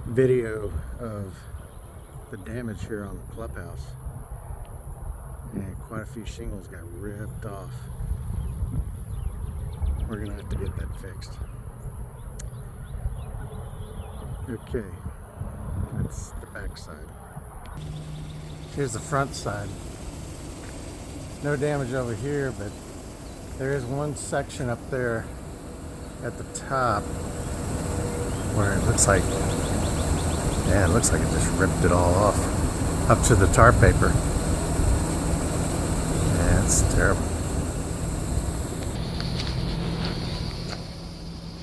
video of the damage here on the clubhouse, and quite a few shingles got ripped off. We're gonna have to get that fixed. Okay, that's the back side. Here's the front side. No damage over here, but there is one section up there at the top where it looks like, yeah, it looks like it just ripped it all off up to the tar paper. Yeah, it's terrible.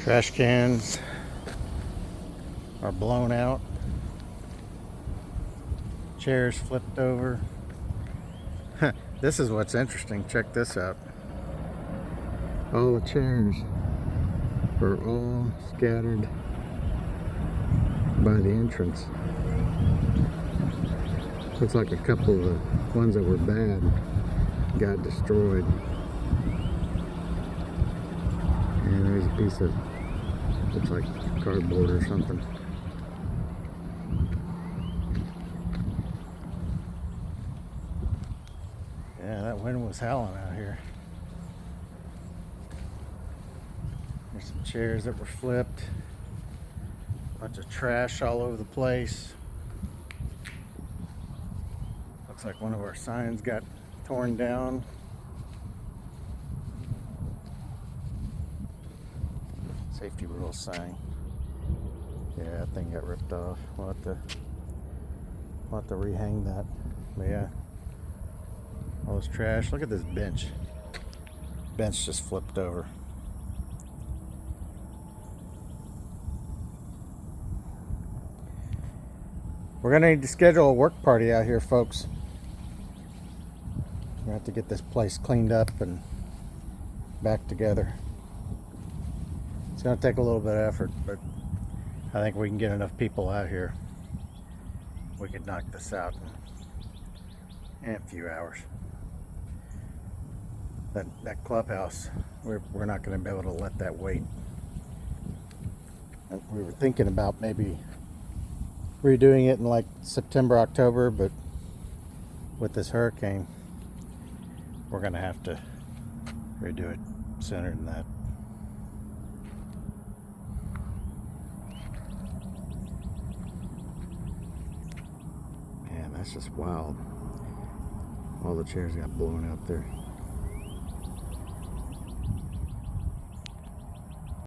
Trash cans are blown out. Chairs flipped over. This is what's interesting. Check this out. All the chairs are all scattered by the entrance. Looks like a couple of the ones that were bad got destroyed. And there's a piece of, looks like cardboard or something. Yeah, that wind was howling out here. There's some chairs that were flipped. Bunch of trash all over the place. Looks like one of our signs got torn down. Safety rules sign. Yeah, that thing got ripped off. We'll have to rehang that. But yeah, all this trash. Look at this bench. Bench just flipped over. We're gonna need to schedule a work party out here, folks. We have to get this place cleaned up and back together. It's gonna take a little bit of effort, but I think we can get enough people out here. We could knock this out in a few hours. That clubhouse, we're not gonna be able to let that wait. And we were thinking about maybe redoing it in like September, October, but with this hurricane, we're gonna have to redo it sooner than that. Man, that's just wild. All the chairs got blown out there.